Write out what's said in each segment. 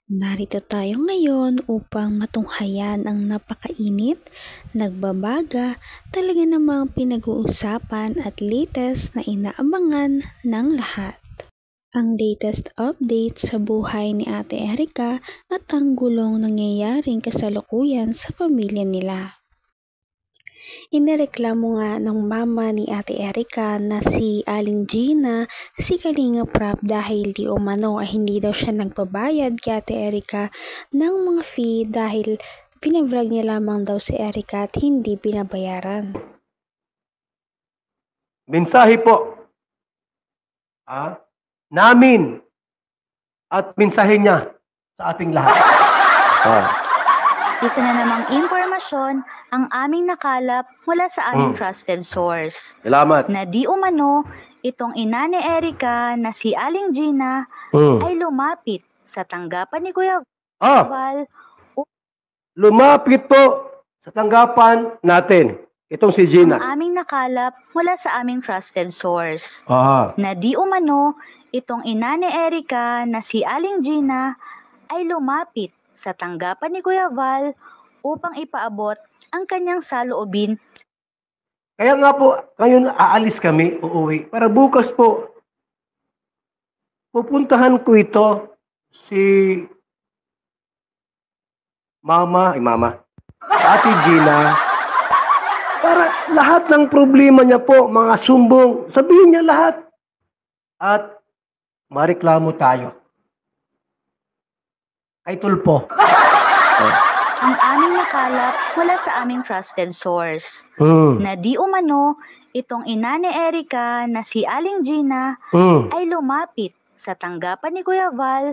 Narito tayo ngayon upang matunghayan ang napakainit, nagbabaga, talaga namang pinag-uusapan at latest na inaabangan ng lahat. Ang latest update sa buhay ni Ate Erika at ang gulong nangyayaring kasalukuyan sa pamilya nila. Inireklamo nga ng mama ni Ate Erika na si Aling Gina si Kalinga Prab dahil di umano ay hindi daw siya nagbabayad kay Ate Erika ng mga fee dahil pinavrag niya lamang daw si Erika at hindi binabayaran. Mensahe po namin at mensahe niya sa ating lahat. Isa na namang impormasyon ang aming nakalap mula sa aming trusted source. Salamat. Na di umano, itong ina ni Erika na si Aling Gina ay lumapit sa tanggapan ni Kuya Val. Lumapit po sa tanggapan natin. Itong si Gina. Ang aming nakalap mula sa aming trusted source. Na di umano, itong ina ni Erika na si Aling Gina ay lumapit sa tanggapan ni Kuya Val upang ipaabot ang kanyang saloobin. Kaya nga po, ngayon aalis kami, uuwi. Para bukas po, pupuntahan ko ito si Ate Gina, para lahat ng problema niya po, mga sumbong, sabihin niya lahat. At mareklamo tayo. Kay Tulpo. Ang aming nakalap mula sa aming trusted source. Na di umano, itong ina ni Erika na si Aling Gina ay lumapit sa tanggapan ni Kuya Val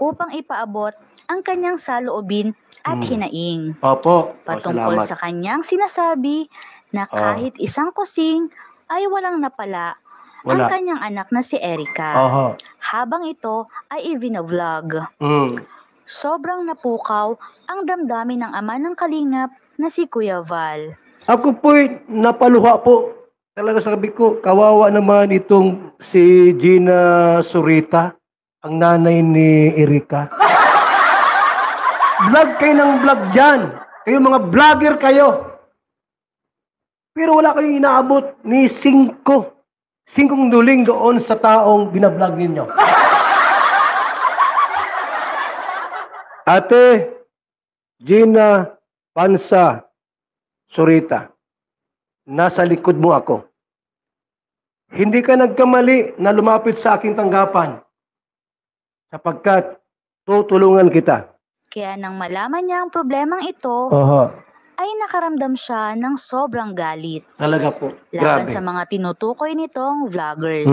upang ipaabot ang kanyang saloobin at hinaing. Patungkol sa kanyang sinasabi na kahit isang kusing ay walang napala ang kanyang anak na si Erika. Habang ito ay i-vlog. Sobrang napukaw ang damdamin ng ama ng kalingap na si Kuya Val. Ako po'y napaluha po. Talaga sabi ko, kawawa naman itong si Gina Zurita, ang nanay ni Erika. Vlog kayo ng vlog dyan. Kayo mga vlogger kayo. Pero wala kayong inaabot ni 5 duling doon sa taong binablog ninyo. Ate Gina Pansa Zurita, nasa likod mo ako. Hindi ka nagkamali na lumapit sa aking tanggapan sapagkat tutulungan kita. Kaya nang malaman niya ang problemang ito, ay nakaramdam siya ng sobrang galit. Talaga po. Laban Grabe. sa mga tinutukoy nitong vloggers.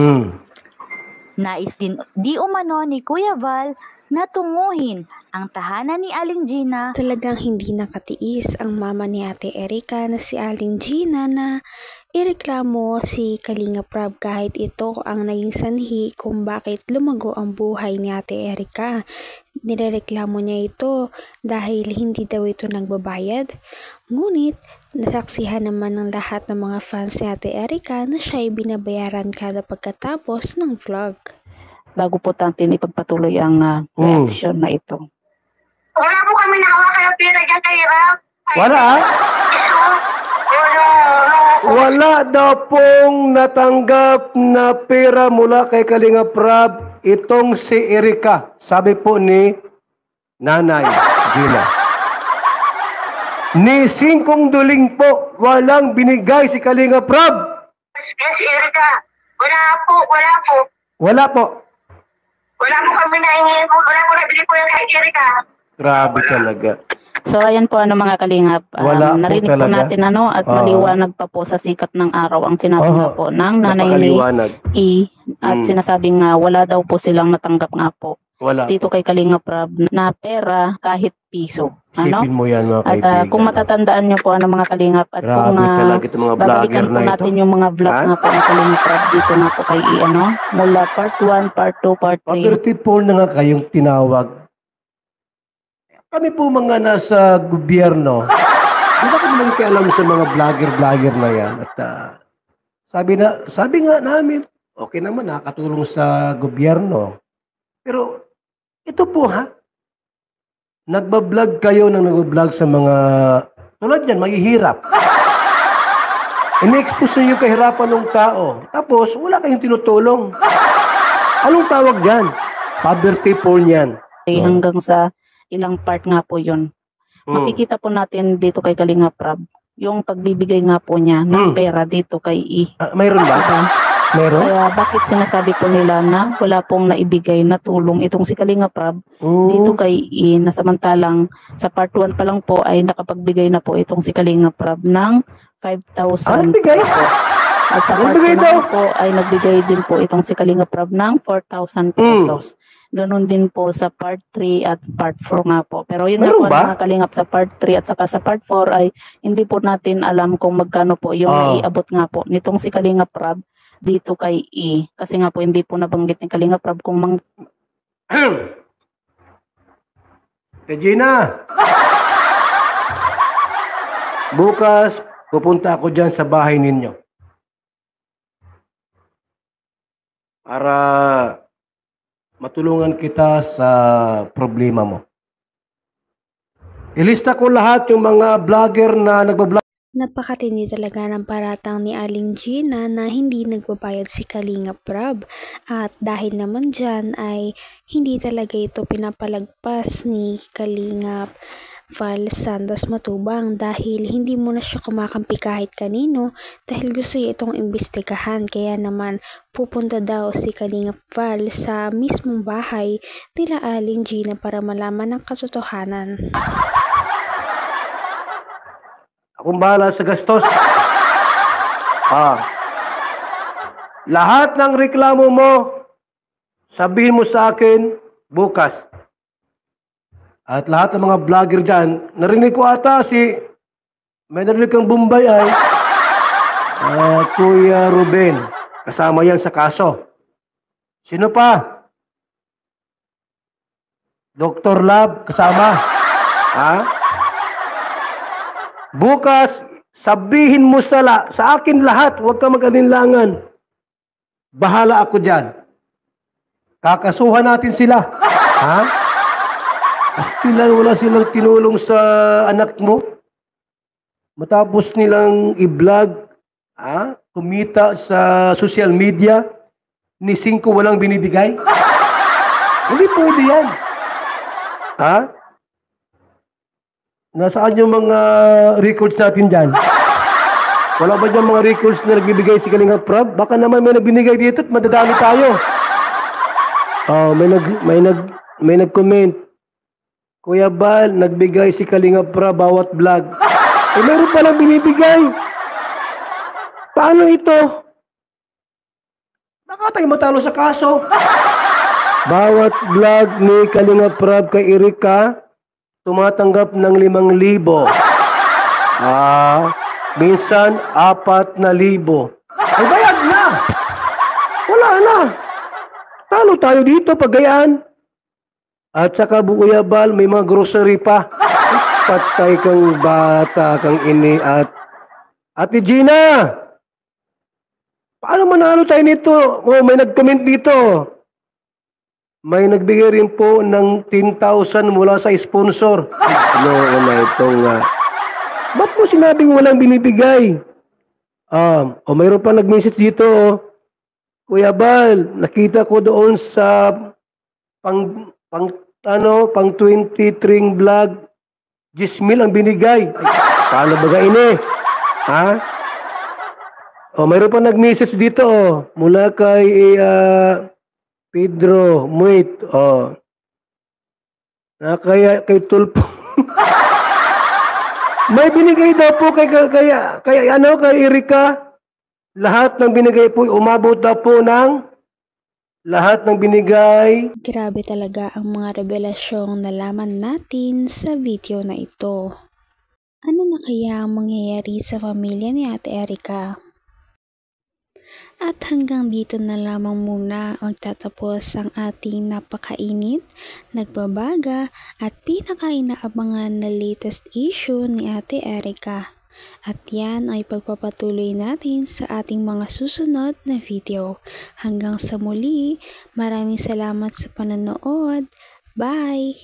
Nais din di umano ni Kuya Val na tunguhin ang tahanan ni Aling Gina. Talagang hindi nakatiis ang mama ni Ate Erika na si Aling Gina na ireklamo si Kalinga Prab kahit ito ang naging sanhi kung bakit lumago ang buhay ni Ate Erika. Nirereklamo niya ito dahil hindi daw ito nagbabayad. Ngunit nasaksihan naman ng lahat ng mga fans ni Ate Erika na siya ay binabayaran kada pagkatapos ng vlog. Bago po natin ipagpatuloy ang reaction na ito. Wala po kami nahawakan ng pera dyan kay Rap. Wala Wala daw pong natanggap na pera mula kay Kalinga Prab itong si Erika. Sabi po ni Nanay Gina. Ni 5 duling po, walang binigay si Kalinga Prab. Si Erika, wala po. Wala po. Wala po kami naingin. Wala po nabili po yung kay Erika. Grabe talaga. So ayan po mga kalingap, Wala po narinig po talaga. natin at maliwanag pa po sa sikat ng araw ang sinabi nga po ng nanay ni Napakaliwanag. E at sinasabing wala daw po silang natanggap nga po Wala. dito kay Kalinga Prab na pera kahit piso. Sipin mo yan mga At kaibigan. kung matatandaan nyo po mga kalingap at Grabe kung talaga itong mga babalikan vlogger po na ito. natin yung mga vlog nga po ng Kalinga Prab dito na po kay E mula part 1, part 2, part 3. Pag-people na nga kayong tinawag. Kami po mga nasa gobyerno. Di ba kami nagkialam sa mga vlogger na yan? At sabi nga namin, okay naman, nakakatulong sa gobyerno. Pero ito po nagbablog kayo ng nagbablog sa mga, tulad yan, mahihirap. Ini-expose nyo yung kahirapan ng tao. Tapos, wala kayong tinutulong. Anong tawag dyan? Poverty porn yan. Hanggang sa ilang part nga po yun. Makikita po natin dito kay Kalinga Prab, yung pagbibigay nga po niya ng pera dito kay E. Mayroon ba? Diba? Meron? Kaya bakit sinasabi po nila na wala pong naibigay na tulong itong si Kalinga Prab dito kay E, na samantalang sa part 1 pa lang po ay nakapagbigay na po itong si Kalinga Prab ng 5,000 pesos. At sa part 2 po ay nagbigay din po itong si Kalinga Prab ng 4,000 pesos. Ganon din po sa part 3 at part 4 nga po. Pero yun nga po mga kalingap, sa part 3 at saka sa part 4 ay hindi po natin alam kung magkano po yung naiabot nga po nitong si Kalinga Prab dito kay E. Kasi nga po hindi po nabanggit ni Kalinga Prab kung Regina! Bukas, pupunta ako dyan sa bahay ninyo. Para matulungan kita sa problema mo. Ilista ko lahat yung mga vlogger na nagbablog. Napakatindi talaga ng paratang ni Aling Gina na hindi nagbabayad si Kalinga Prab. At dahil naman dyan ay hindi talaga ito pinapalagpas ni Kalinga Val Santos Matubang dahil hindi mo na siya kumakampi kahit kanino dahil gusto niya itong imbestigahan. Kaya naman pupunta daw si Kalinga Val sa mismong bahay nila Aling Gina para malaman ang katotohanan. Akong bahala sa gastos. Lahat ng reklamo mo, sabihin mo sa akin bukas. At lahat ng mga vlogger dyan, narinig ko ata may narinig kang Bombay ay, Kuya Ruben. Kasama yan sa kaso. Sino pa? Dr. Lab, kasama. Bukas, sabihin mo sa akin lahat, huwag ka mag-alinlangan. Bahala ako dyan. Kakasuhan natin sila. Astilan, wala silang tinulong sa anak mo. Matapos nilang i-vlog, kumita sa social media, ni 5 walang binibigay. Hindi pwede yan. Nasaan yung mga records natin dyan? Wala ba dyan mga records na nagbibigay si Kalinga Prab? Baka naman may nagbinigay dito at madadami tayo. May nag-comment. Kuya Bal, nagbigay si Kalinga Prab bawat vlog. Meron palang binibigay. Paano ito? Baka tayo matalo sa kaso. Bawat vlog ni Kalinga Prab kay Erika, tumatanggap ng 5,000. Minsan 4,000. Ay bayad na. Wala na. Talo tayo dito pagayaan. At saka Kuya Bal, may mga grocery pa. Patay kang bata, kang ini at Ate Gina. Paano manalo tayo nito? May nag-comment dito. May nagbigay rin po ng 10,000 mula sa sponsor. Ba't mo sinabing walang binibigay? Mayroon pa nag-message dito. Kuya Bal, nakita ko doon sa pang 23 vlog, 10,000 ang binigay. Paano ba ini? Mayroon pa nag-message dito. Mula kay Pedro Muit, kay Tulpo. May binigay daw po kay Erika. Lahat ng binigay po, umabot daw po ng lahat ng binigay. Grabe talaga ang mga revelasyong nalaman natin sa video na ito. Ano na kaya ang mangyayari sa pamilya ni Ate Erika? At hanggang dito na lamang muna magtatapos ang ating napakainit, nagbabaga at pinakainaabangan na latest issue ni Ate Erika. At yan ay pagpapatuloy natin sa ating mga susunod na video. Hanggang sa muli, maraming salamat sa panonood. Bye!